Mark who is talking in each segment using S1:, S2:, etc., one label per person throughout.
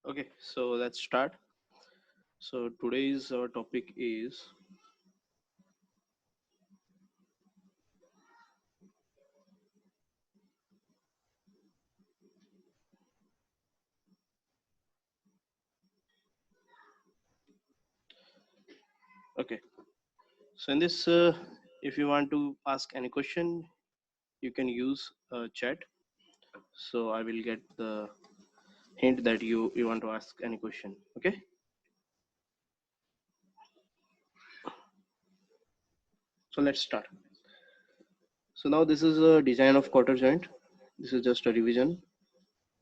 S1: Okay, so let's start. So today's topic is okay. So in this, if you want to ask any question, you can use chat. So I will get the hint that you want to ask any question. Okay. So let's start. So now this is a design of quarter joint. This is just a revision,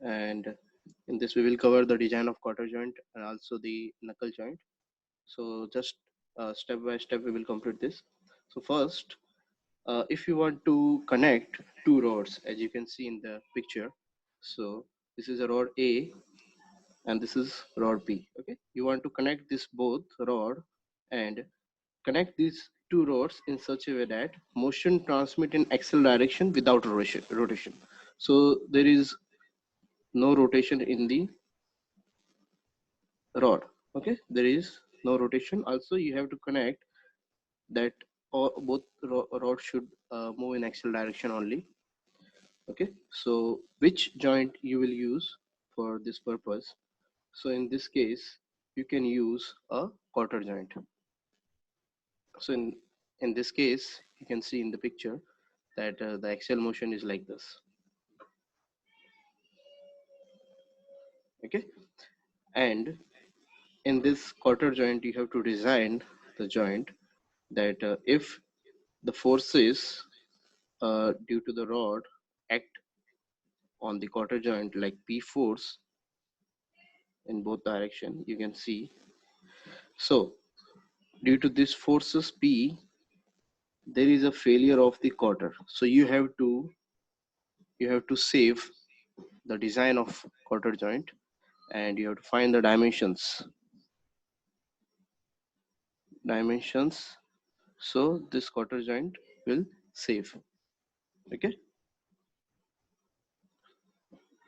S1: and in this we will cover the design of quarter joint and also the knuckle joint. So just step by step we will complete this. So first, if you want to connect two rods, as you can see in the picture, so this is a rod A and this is rod B. Okay, you want to connect this both rod and connect these two rods in such a way that motion transmit in axial direction without rotation. So there is no rotation in the rod. Okay, there is no rotation. Also, you have to connect that both rods should move in axial direction only. Okay, so which joint you will use for this purpose? So in this case you can use a cotter joint. So in this case you can see in the picture that the axial motion is like this. Okay, and in this cotter joint you have to design the joint that if the forces due to the rod act on the cotter joint like P force in both direction, you can see. So due to this forces P, there is a failure of the cotter. So you have to save the design of cotter joint, and you have to find the dimensions. So this cotter joint will save. Okay.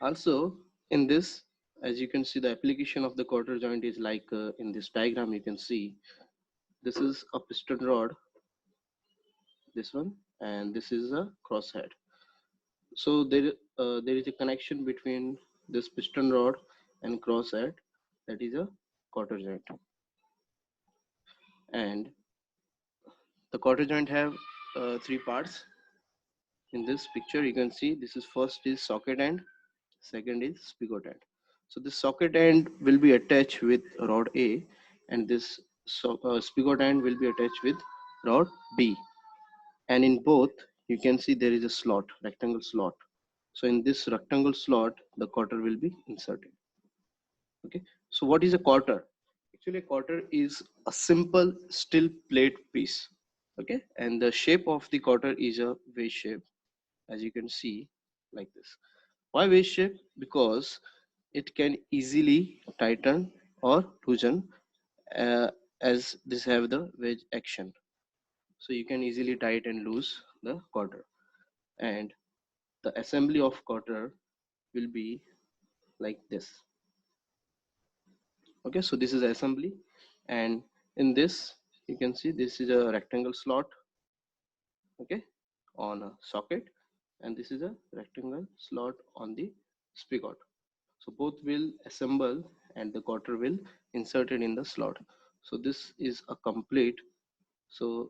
S1: Also in this, as you can see, the application of the cotter joint is like in this diagram you can see this is a piston rod, this one, and this is a crosshead. So there is a connection between this piston rod and crosshead, that is a cotter joint. And the cotter joint have three parts. In this picture you can see this is first is socket end, second is spigot end. So this socket end will be attached with rod A, and this spigot end will be attached with rod B. And in both you can see there is a slot, rectangle slot. So in this rectangle slot the cotter will be inserted. Okay, so what is a cotter? Actually a cotter is a simple steel plate piece. Okay, and the shape of the cotter is a V shape, as you can see, like this. Why V shape? Because it can easily tighten or loosen, uh, as this have the wedge action. So you can easily tighten and loose the cotter, and the assembly of cotter will be like this. Okay, so this is assembly, and in this you can see this is a rectangle slot, okay, on a socket, and this is a rectangle slot on the spigot. So both will assemble and the cotter will inserted in the slot. So this is a complete, so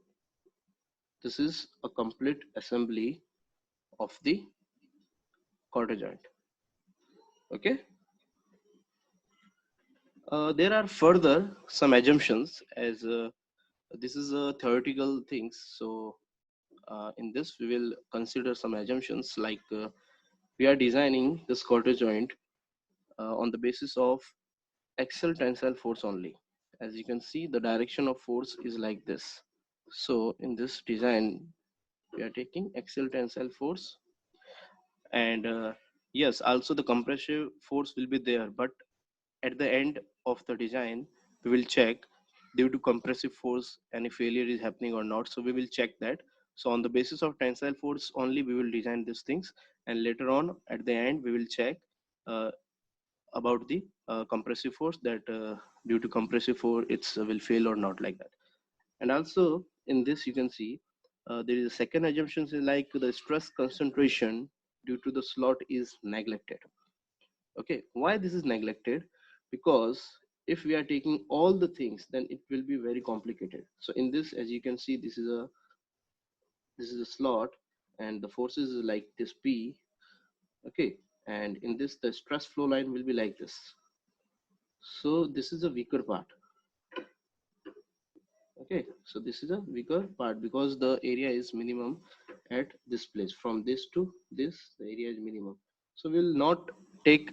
S1: this is a complete assembly of the cotter joint. Okay, there are further some assumptions, as this is a theoretical things. So in this we will consider some assumptions like we are designing this cotter joint on the basis of axial tensile force only. As you can see the direction of force is like this. So in this design we are taking axial tensile force, and yes, also the compressive force will be there, but at the end of the design we will check due to compressive force any failure is happening or not. So we will check that. So on the basis of tensile force only we will design these things, and later on at the end we will check uh, about the compressive force, that due to compressive force it's will fail or not, like that. And also in this you can see there is a second assumption is like the stress concentration due to the slot is neglected. Okay, why this is neglected? Because if we are taking all the things, then it will be very complicated. So in this, as you can see, this is a slot, and the forces is like this P. Okay, and in this the stress flow line will be like this. So this is a weaker part. Okay, so this is a weaker part because the area is minimum at this place. From this to this, the area is minimum. So we will not take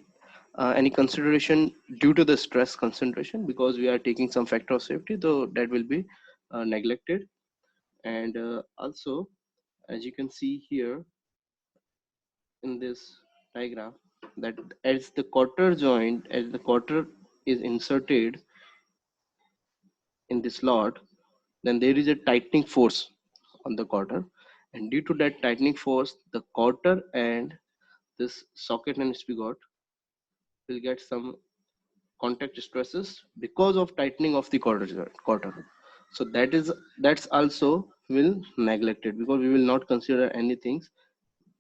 S1: any consideration due to the stress concentration, because we are taking some factor of safety, though that will be neglected. And also, as you can see here in this diagram, that as the cotter joint, as the cotter is inserted in this slot, then there is a tightening force on the cotter, and due to that tightening force, the cotter and this socket and spigot will get some contact stresses because of tightening of the cotter. So that's also will neglected, because we will not consider anything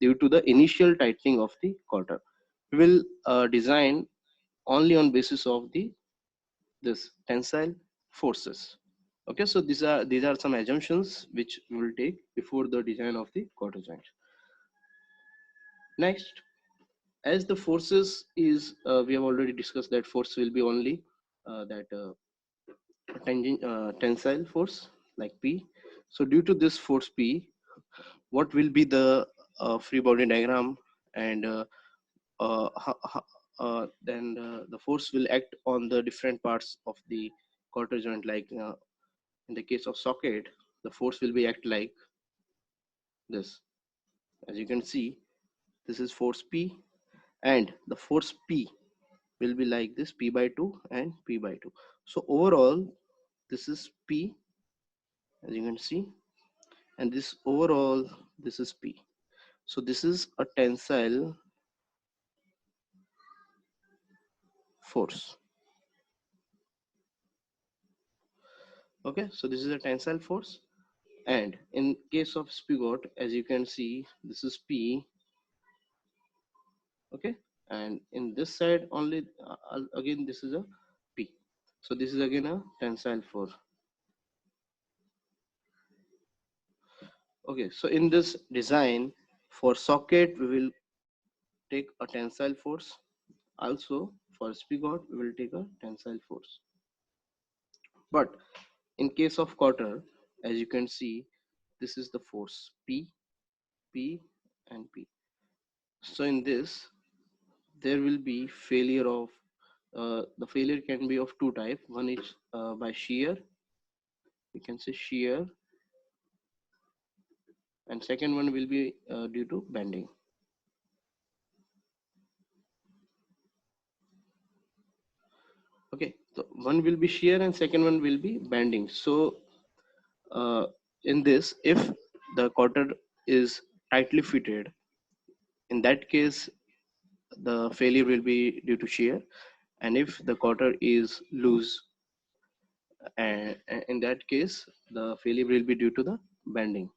S1: due to the initial tightening of the cotter. We will design only on basis of the this tensile forces. Okay, so these are some assumptions which we will take before the design of the cotter joint. Next, as the forces is we have already discussed that force will be only that tensile force like P. So due to this force P, what will be the free body diagram, and then the force will act on the different parts of the cotter joint, like in the case of socket, the force will be act like this. As you can see, this is force P, and the force P will be like this, P by 2 and P by 2. So overall, this is P, as you can see, and this overall, this is P. So this is a tensile force. Okay, so this is a tensile force, and in case of spigot, as you can see, this is P. Okay, and in this side only, again this is a P. So this is again a tensile force. Okay, so in this design for socket, we will take a tensile force. Also for spigot, we will take a tensile force. But in case of cotter, as you can see, this is the force P, P, and P. So in this, there will be failure of the failure can be of two type. One is by shear, we can say shear, and second one will be due to bending. Okay, so one will be shear and second one will be bending. So in this, if the cotter is tightly fitted, in that case the failure will be due to shear, and if the cotter is loose, and in that case the failure will be due to the bending.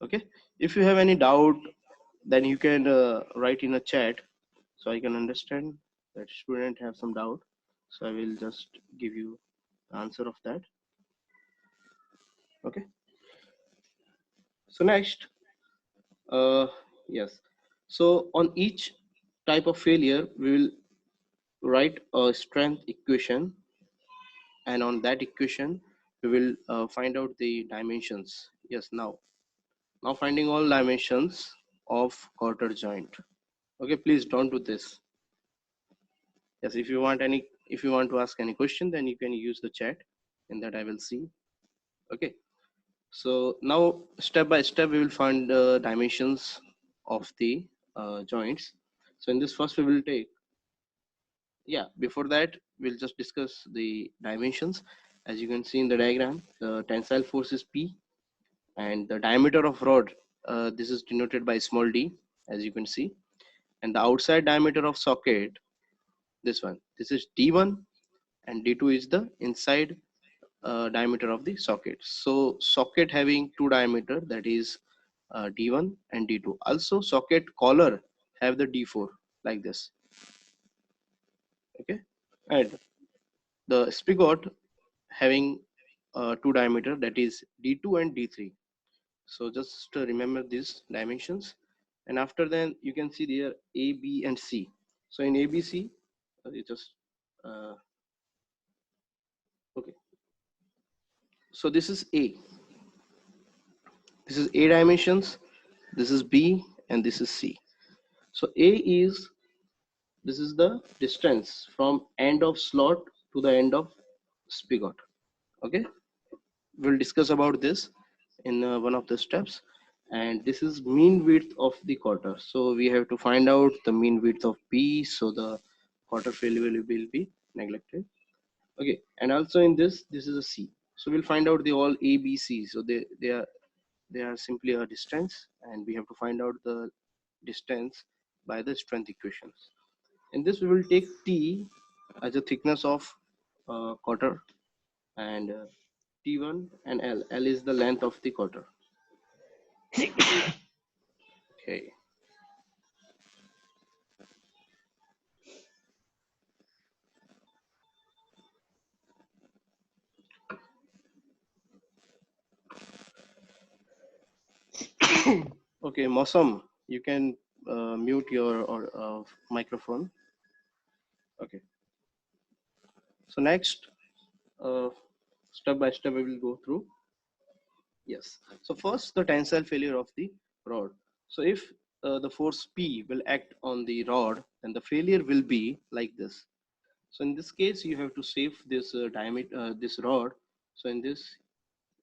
S1: Okay, if you have any doubt, then you can write in a chat, so I can understand that student have some doubt, so I will just give you the answer of that. Okay, so next, uh, yes, so on each type of failure we will write a strength equation, and on that equation we will find out the dimensions. Yes, now finding all dimensions of cotter joint. Okay, please don't do this. Yes, if you want to ask any question, then you can use the chat, and that I will see. Okay, so now step by step we will find the dimensions of the joints. So in this, first we will take, yeah, before that we'll just discuss the dimensions. As you can see in the diagram, the tensile force is P, and the diameter of rod, this is denoted by small d, as you can see, and the outside diameter of socket, this one. This is D1 and D2 is the inside diameter of the socket. So socket having two diameter, that is D1 and D2. Also socket collar have the D4 like this. Okay, and the spigot having two diameter, that is D2 and D3. So just remember these dimensions, and after that you can see there A, B, and C. So in ABC, you just okay. So this is A. This is A dimensions. This is B, and this is C. So A is, this is the distance from end of slot to the end of spigot. Okay, we'll discuss about this in one of the steps. And this is mean width of the cotter. So we have to find out the mean width of P, so the cotter failure will be neglected. Okay, and also in this is a C. So we'll find out the all A, B, C. So they are simply a distance, and we have to find out the distance by the strength equations. In this we will take T as a thickness of cotter, and T1 and L. L is the length of the cotter. Okay. Okay, Mosam, you can mute your or microphone. Okay. So next, uh, step by step, we will go through. Yes. So first, the tensile failure of the rod. So if the force P will act on the rod, then the failure will be like this. So in this case, you have to save this diameter, this rod. So in this,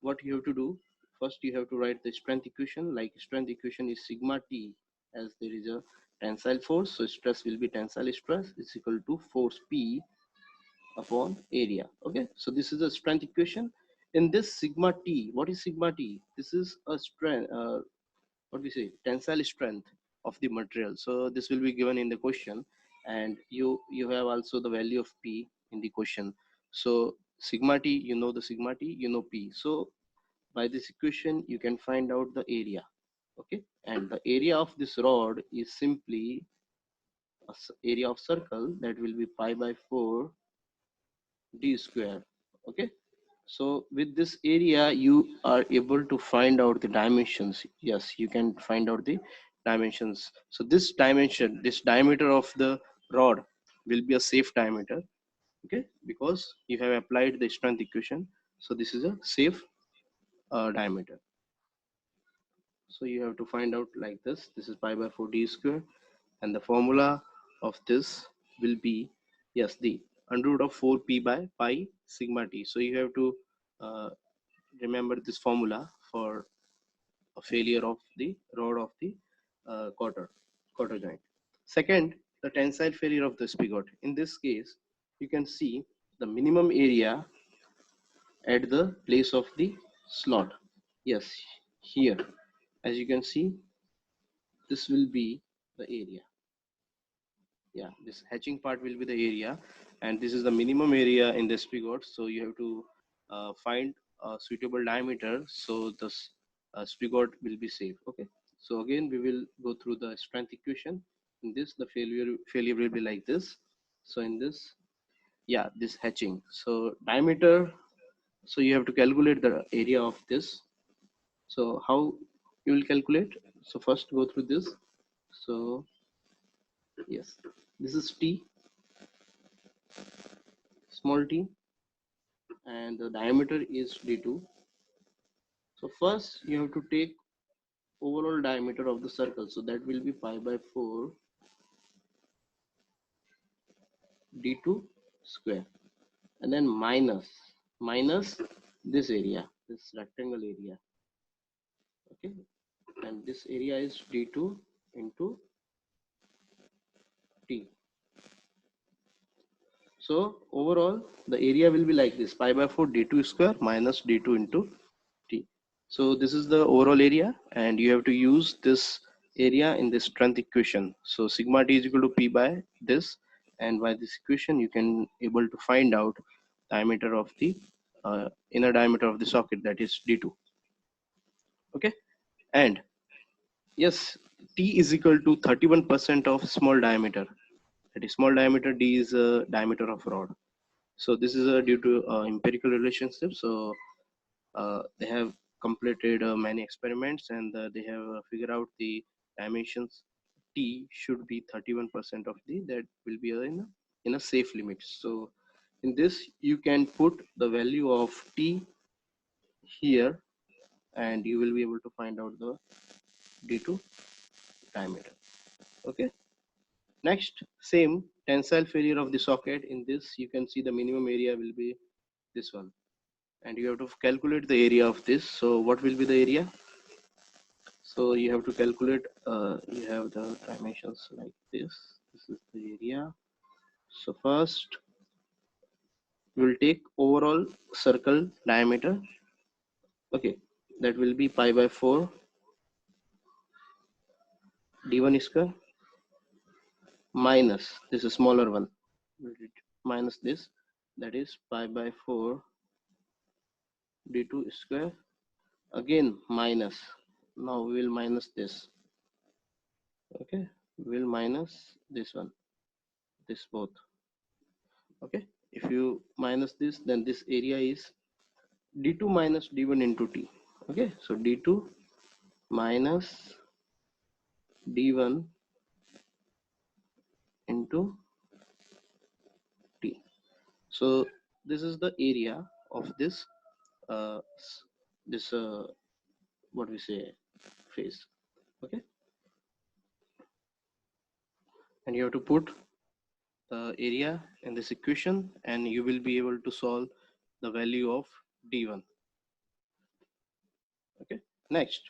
S1: what you have to do, first you have to write the strength equation. Like strength equation is sigma T, as there is a tensile force. So stress will be tensile stress is equal to force P upon area. Okay, so this is a strength equation. In this sigma T, what is sigma T? This is a strength, what we say, tensile strength of the material. So this will be given in the question, and you have also the value of P in the question. So sigma T, you know the sigma T, you know P. So by this equation you can find out the area. Okay, and the area of this rod is simply area of circle, that will be pi by 4 d square. Okay, so with this area you are able to find out the dimensions. Yes, you can find out the dimensions. So this dimension, this diameter of the rod will be a safe diameter. Okay, because you have applied the strength equation, so this is a safe diameter. So you have to find out like this. This is pi by 4 d square, and the formula of this will be, yes, the under root of 4 p by pi sigma t. So you have to uh, remember this formula for a failure of the rod of the cotter joint. Second, the tensile failure of the spigot. In this case, you can see the minimum area at the place of the slot. Yes, here, as you can see, this will be the area. Yeah, this hatching part will be the area, and this is the minimum area in the spigot. So you have to find a suitable diameter, so this spigot will be safe. Okay, so again we will go through the strength equation. In this, the failure will be like this. So in this, yeah, this hatching, so diameter, so you have to calculate the area of this. So how you will calculate? So first go through this. So yes, this is T, small t, and the diameter is d2. So first you have to take overall diameter of the circle, so that will be pi by 4 d2 square, and then minus this area, this rectangle area. Okay, and this area is d2 into t. So overall the area will be like this, pi by 4 d2 square minus d2 into t. So this is the overall area, and you have to use this area in the strength equation. So sigma t is equal to p by this, and by this equation you can able to find out diameter of the inner diameter of the socket, that is d2. Okay, and yes, t is equal to 31% of small diameter, that is small diameter. D is diameter of rod. So this is due to empirical relationship. So they have completed many experiments, and they have figured out the dimensions. T should be 31% of the, that will be in a safe limit. So in this you can put the value of t here, and you will be able to find out the d2 diameter. Okay, next, same tensile failure of the socket. In this you can see the minimum area will be this one, and you have to calculate the area of this. So what will be the area? So you have to calculate, you have the dimensions like this. This is the area. So first we will take overall circle diameter. Okay, that will be pi by 4 d1 square minus, this is smaller one, minus this, that is pi by 4 d2 square, again minus. Now we will minus this. Okay, we will minus this one, this both. Okay, if you minus this, then this area is d2 minus d1 into t. Okay, so d2 minus d1 into t. So this is the area of this uh, this what we say, phase. Okay, and you have to put the area in this equation, and you will be able to solve the value of d1. Okay, next,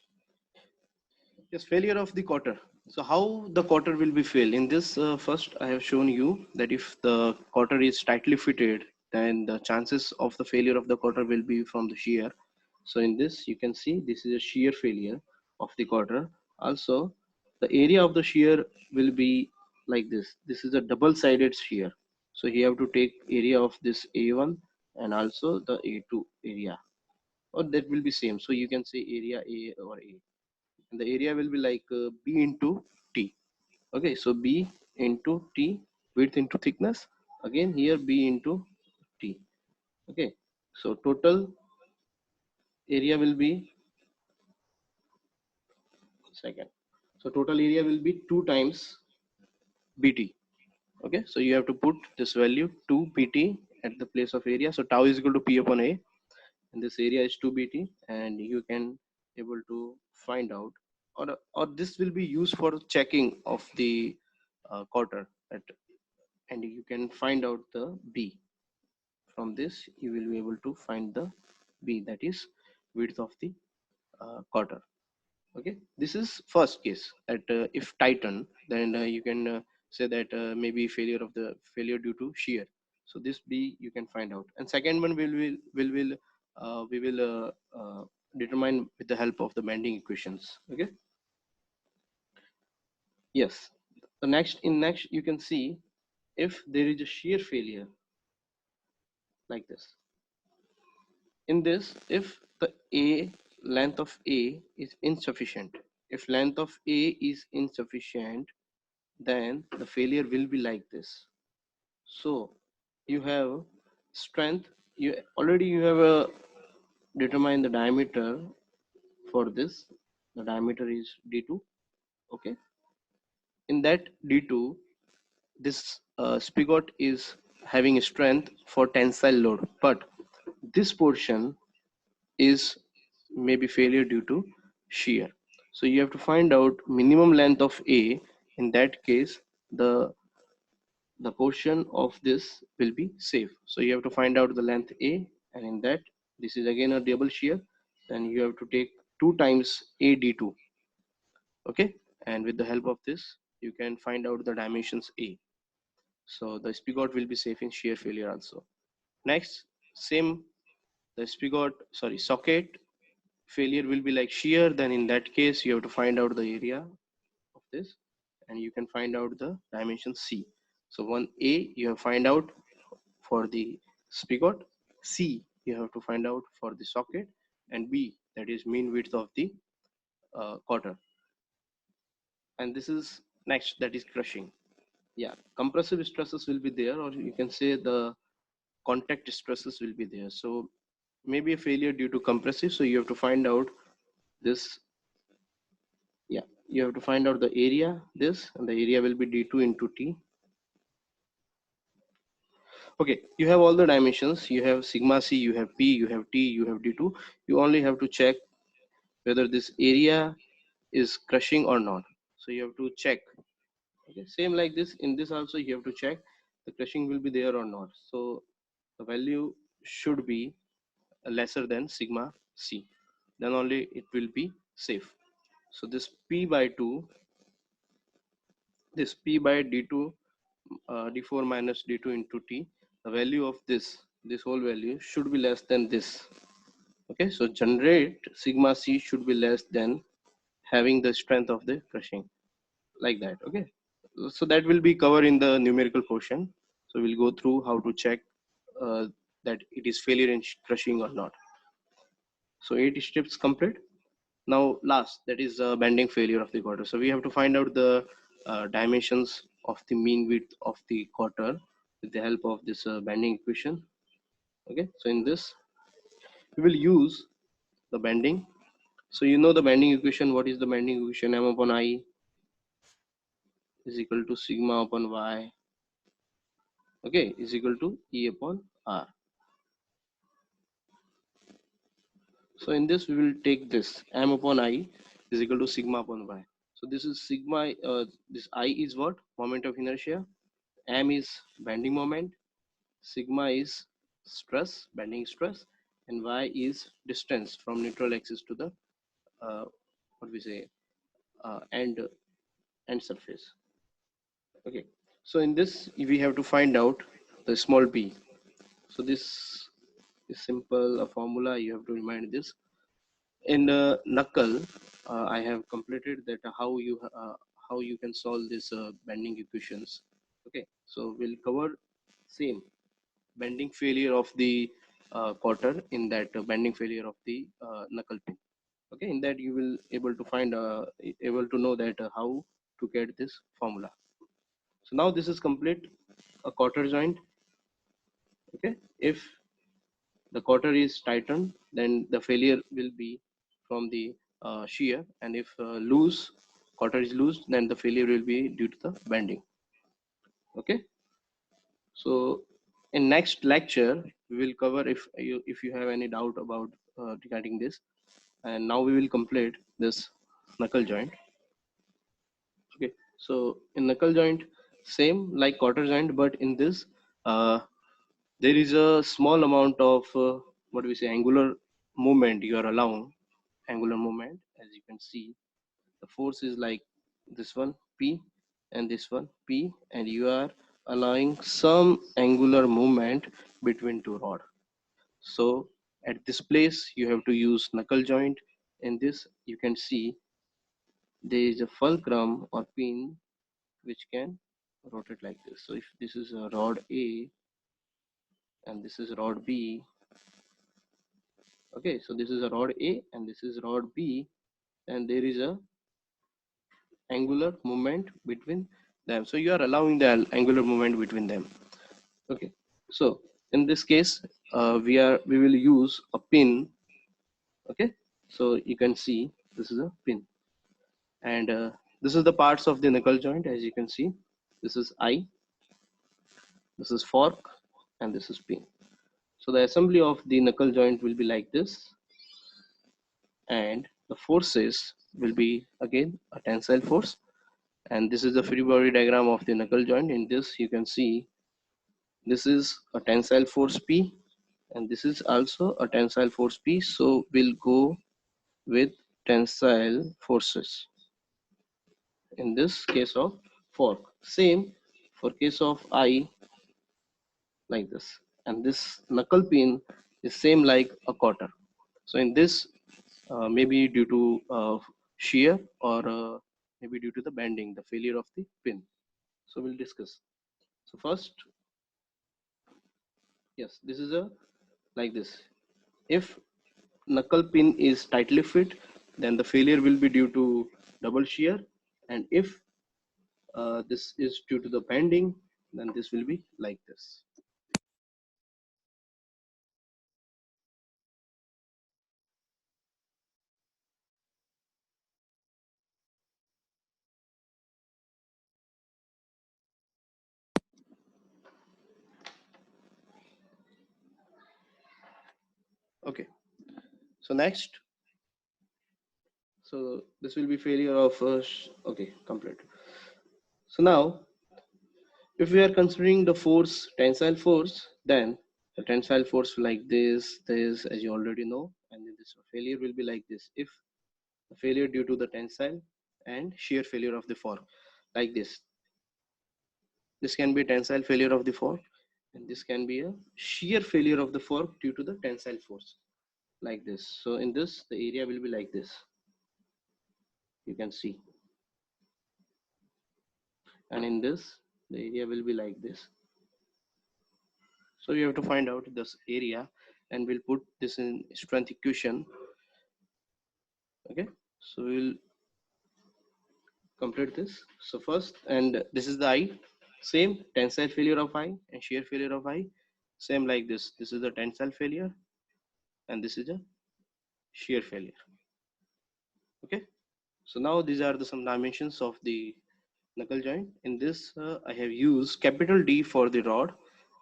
S1: yes, failure of the cotter. So how the cotter will be failed? In this first I have shown you that if the cotter is tightly fitted, then the chances of the failure of the cotter will be from the shear. So in this you can see this is a shear failure of the cotter. Also the area of the shear will be like this. This is a double-sided shear. So you have to take area of this A1 and also the A2 area, or that will be same. So you can say area A or A, and the area will be like b into t. Okay, so b into t, width into thickness, again here b into t. Okay, so total area will be, second, so total area will be 2 times bt. Okay, so you have to put this value 2 bt at the place of area. So tau is equal to p upon a, and this area is 2 bt, and you can able to find out, or this will be used for checking of the quarter at, and you can find out the b. From this you will be able to find the b, that is width of the quarter. Okay, this is first case, that if tighten, then you can say that maybe failure due to shear. So this b you can find out, and second one we will determine with the help of the bending equations. Okay, yes, the next you can see if there is a shear failure like this. In this, if the a length of a is insufficient, if length of a is insufficient, then the failure will be like this. So you have strength, you already you have determined the diameter for this. The diameter is d2. Okay, in that d2, this spigot is having strength for tensile load, but this portion is maybe failure due to shear. So you have to find out minimum length of a. In that case, the portion of this will be safe. So you have to find out the length a, and in that, this is again a double shear, then you have to take 2 times a d2. Okay, and with the help of this you can find out the dimensions a. So the spigot will be safe in shear failure also. Next, same, the spigot, sorry, socket failure will be like shear. Then in that case you have to find out the area of this, and you can find out the dimension c. So one A you have find out for the spigot, C you have to find out for the socket, and B, that is mean width of the cotter. And this is next, that is crushing. Yeah, compressive stresses will be there, or you can say the contact stresses will be there. So maybe a failure due to compressive, so you have to find out this. Yeah, you have to find out the area, this, and the area will be d2 into t. Okay, you have all the dimensions, you have sigma c, you have p, you have t, you have d2. You only have to check whether this area is crushing or not. So you have to check. Okay, same like this, in this also you have to check the crushing will be there or not. So the value should be lesser than sigma c, then only it will be safe. So this p by 2, this p by d2, d4 minus d2 into t, the value of this whole value should be less than this. Okay, so generate sigma c should be less than having the strength of the crushing, like that. Okay, so that will be covered in the numerical portion. So we'll go through how to check uh, that it is failure in crushing or not. So 8 steps complete. Now last, that is bending failure of the quarter. So we have to find out the dimensions of the mean width of the quarter with the help of this bending equation. Okay, so in this we will use the bending. So you know the bending equation. What is the bending equation? M upon I is equal to sigma upon y, okay, is equal to E upon R. So in this we will take this M upon I is equal to sigma upon y. So this is sigma, this I is what? Moment of inertia. M is bending moment, sigma is stress, bending stress, and y is distance from neutral axis to the what we say end surface. Okay, so in this we have to find out the small p. So this is simple a formula, you have to remind this. In the knuckle, I have completed that how you can solve this bending equations. Okay, so we'll cover same bending failure of the quarter in that bending failure of the knuckle pin. Okay, in that you will able to find able to know that how to get this formula. So now this is complete a quarter joint. Okay, if the quarter is tightened, then the failure will be from the shear, and if loose quarter is loose, then the failure will be due to the bending. Okay, so in next lecture we will cover if you have any doubt about regarding this. And now we will complete this knuckle joint. Okay, so in knuckle joint, same like quarter joint, but in this uh, there is a small amount of what we say angular movement you are allowing. Angular movement, as you can see, the force is like this one p and this one p, and you are allowing some angular movement between two rod. So at this place you have to use knuckle joint. In this you can see there is a fulcrum or pin which can rotate like this. So if this is a rod A and this is rod B, okay, so this is a rod A and this is rod B, and there is a angular movement between them. So you are allowing the angular movement between them. Okay, so in this case we will use a pin. Okay, so you can see this is a pin, and this is the parts of the knuckle joint. As you can see, this is I, this is fork, and this is pin. So the assembly of the knuckle joint will be like this, and the forces will be again a tensile force. And this is the free body diagram of the knuckle joint. In this you can see this is a tensile force P, and this is also a tensile force P. So we'll go with tensile forces in this case of fork. Same for case of I, like this, and this knuckle pin is same like a cotter. So in this maybe due to shear, or maybe due to the bending, the failure of the pin. So we'll discuss. So first, yes, this is a like this. If knuckle pin is tightly fit, then the failure will be due to double shear, and if this is due to the bending, then this will be like this. Okay, so next, so this will be failure of okay, complete. So now, if we are considering the force, tensile force, then the tensile force like this, as you already know, and then this failure will be like this. If the failure due to the tensile and shear failure of the fork, like this can be tensile failure of the fork, and this can be a shear failure of the fork due to the tensile force, like this. So in this, the area will be like this. You can see, and in this, the area will be like this. So you have to find out this area, and we'll put this in strength equation. Okay, so we'll complete this. So first, and this is the I, same tensile failure of I and shear failure of I, same like this. This is the tensile failure, and this is a shear failure. Okay, so now these are the some dimensions of the knuckle joint. In this, I have used capital D for the rod,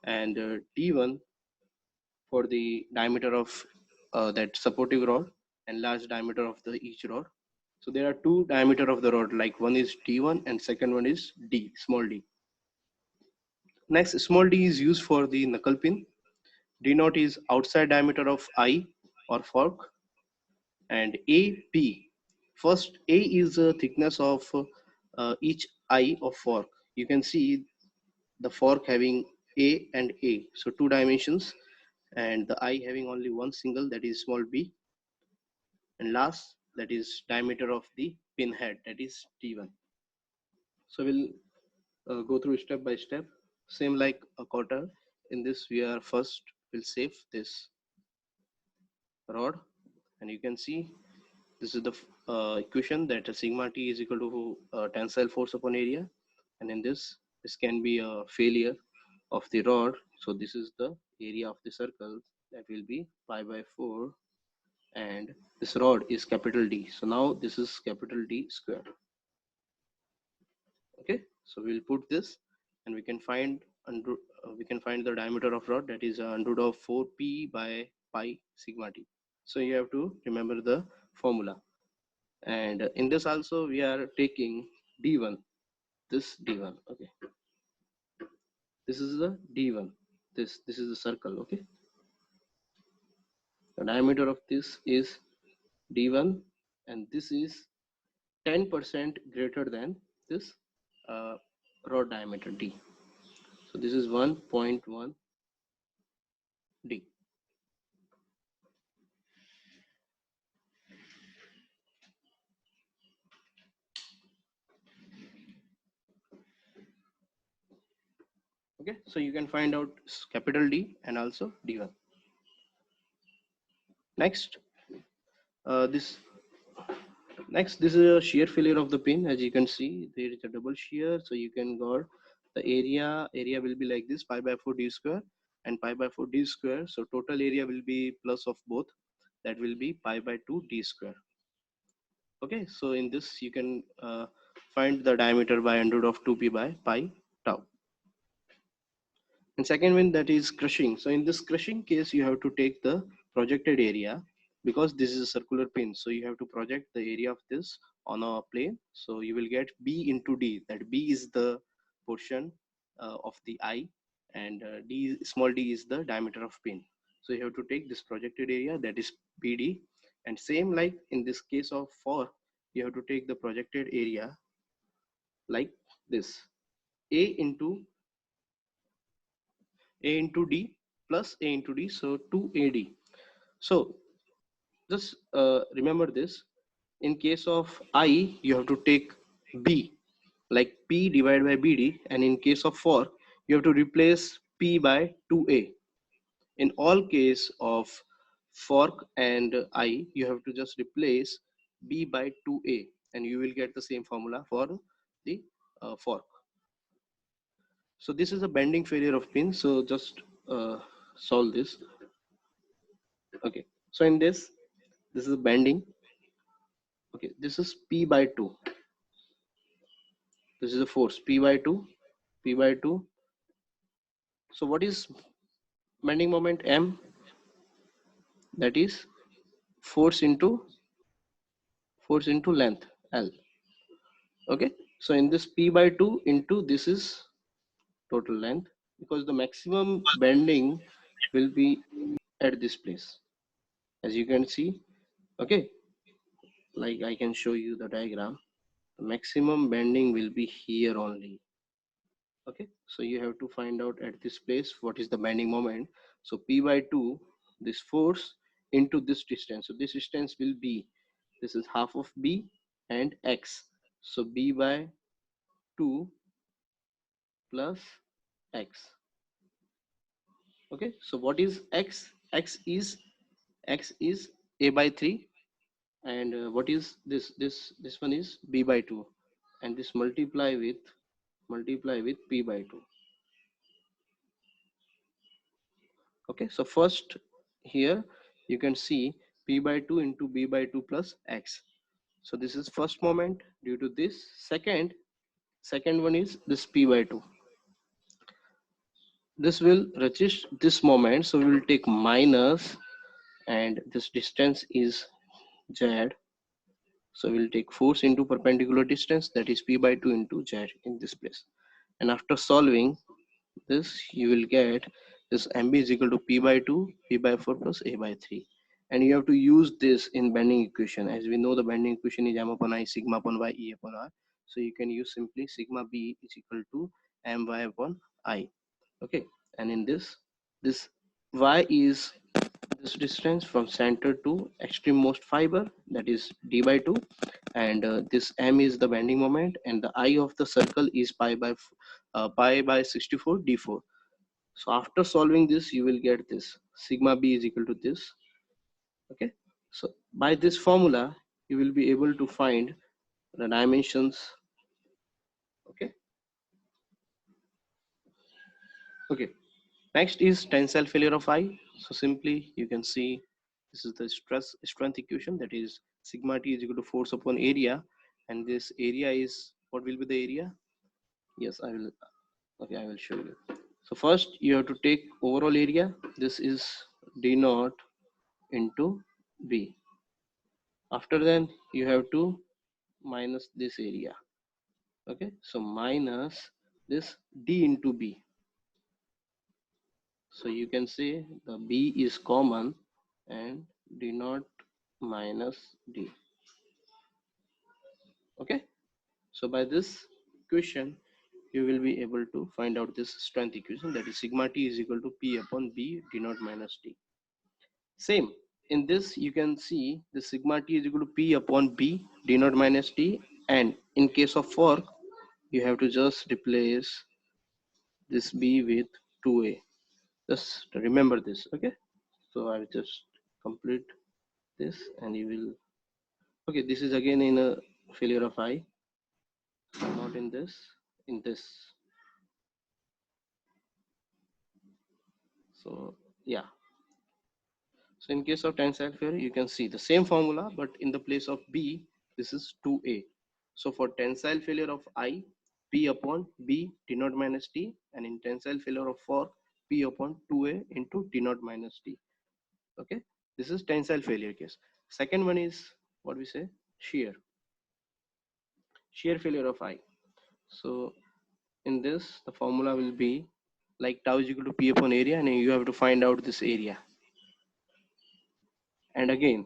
S1: and D1 for the diameter of that supportive rod, and large diameter of the each rod. So there are two diameter of the rod, like one is D1 and second one is D, small d. Next, small d is used for the knuckle pin. D naught is outside diameter of I or fork, and AP. First, A is the thickness of each eye of fork. You can see the fork having A and A, so two dimensions, and the eye having only one single, that is small b, and last, that is diameter of the pin head, that is D1. So we'll go through step by step, same like a cotter. In this, we are first will save this rod, and you can see this is the equation that sigma t is equal to tensile force upon area, and in this can be a failure of the rod. So this is the area of the circle, that will be pi by 4, and this rod is capital D. So now this is capital D square. Okay, so we'll put this, and we can find under we can find the diameter of rod, that is under root of 4p by pi sigma t. So you have to remember the formula, and in this also we are taking d1, this d1. Okay, this is the d1, this is the circle. Okay, the diameter of this is d1, and this is 10% greater than this uh, rod diameter d. So this is 1.1 d. Okay, so you can find out capital D and also D1. Next, this this is a shear failure of the pin. As you can see, there is a double shear, so you can got the area will be like this, pi by 4 d square and pi by 4 d square. So total area will be plus of both, that will be pi by 2 d square. Okay, so in this you can find the diameter by under root of 2p by pi tau. And second one, that is crushing. So in this crushing case, you have to take the projected area, because this is a circular pin. So you have to project the area of this on a plane. So you will get B into D. That B is the portion of the eye, and D, small d, is the diameter of pin. So you have to take this projected area, that is BD. And same like in this case of fork, you have to take the projected area like this, A into A into D plus A into D, so 2AD. So just remember this. In case of I, you have to take B, like P divided by BD, and in case of fork, you have to replace P by 2A. In all case of fork and I, you have to just replace B by 2A and you will get the same formula for the fork. So this is a bending failure of pin. So just solve this. Okay. So in this is bending. Okay. This is P by 2. This is a force P by 2. P by 2. So what is bending moment M? That is force into length L. Okay. So in this P by 2 into this is total length, because the maximum bending will be at this place, as you can see. Okay, like I can show you the diagram. The maximum bending will be here only. Okay, so you have to find out at this place what is the bending moment. So P by 2, this force into this distance, so this distance will be, this is half of B and X, so B by 2 plus X. Okay, so what is X? X is A by 3, and what is this one is B by 2, and this multiply with P by 2. Okay, so first here you can see P by 2 into B by 2 plus X. So this is first moment due to this. Second one is this P by 2. This will resist this moment, so we will take minus, and this distance is Z. So we'll take force into perpendicular distance, that is P by 2 into Z in this place. And after solving this, you will get this MB is equal to P by 2, P by 4 plus A by 3. And you have to use this in bending equation. As we know, the bending equation is M upon I, sigma upon Y, E upon R. So you can use simply sigma B is equal to My upon I. Okay. And in this Y is this distance from center to extrememost fiber, that is D by 2, and this M is the bending moment, and the I of the circle is pi by 64 d4. So after solving this, you will get this sigma B is equal to this. Okay, so by this formula you will be able to find the dimensions. Okay. Okay, next is tensile failure of I. So simply you can see this is the strength equation, that is sigma T is equal to force upon area, and this area is, what will be the area? Yes, I will. Okay, I will show you. So first you have to take overall area. This is D naught into B. After then you have to minus this area. Okay, so minus this D into B. So you can say the B is common, and D naught minus D. Okay, so by this equation you will be able to find out this strength equation, that is sigma T is equal to P upon B D naught minus D. Same in this, you can see the sigma T is equal to P upon B D naught minus D, and in case of fork you have to just replace this B with 2A. Just remember this. Okay, so I'll just complete this and you will. Okay, this is again in a failure of I, not in this, in this. So yeah, so in case of tensile failure you can see the same formula, but in the place of B this is 2A. So for tensile failure of I, P upon B T naught minus T, and in tensile failure of fork, P upon 2A into T naught minus T. Okay, this is tensile failure case. Second one is what we say, shear failure of I. So in this the formula will be like tau is equal to P upon area, and you have to find out this area. And again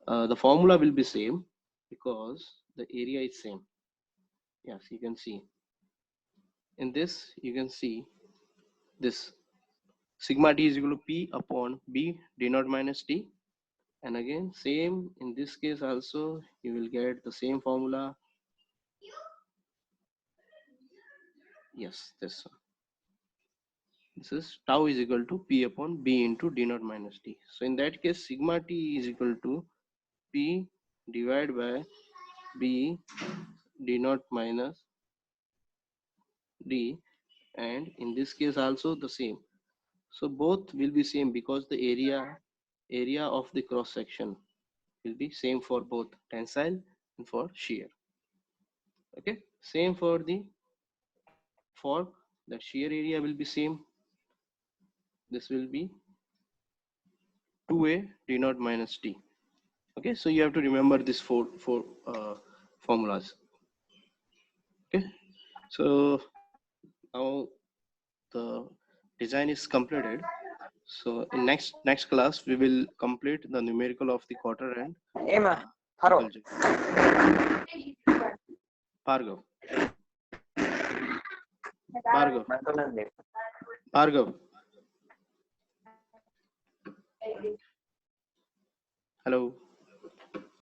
S1: the formula will be same because the area is same. Yes, you can see in this, you can see this sigma T is equal to P upon B D naught minus T. And again same in this case also you will get the same formula. Yes, this one. This is tau is equal to P upon B into D naught minus D. So in that case, sigma T is equal to P divided by B D naught minus D, and in this case also the same. So both will be same because the area of the cross section will be same for both tensile and for shear. Okay, same for the fork, the shear area will be same. This will be 2a d naught minus d. Okay, so you have to remember this four formulas. Okay, so now the design is completed. So in next class we will complete the numerical of the quarter and knuckle joint. Bhargav. Bhargav. Bhargav. Hello.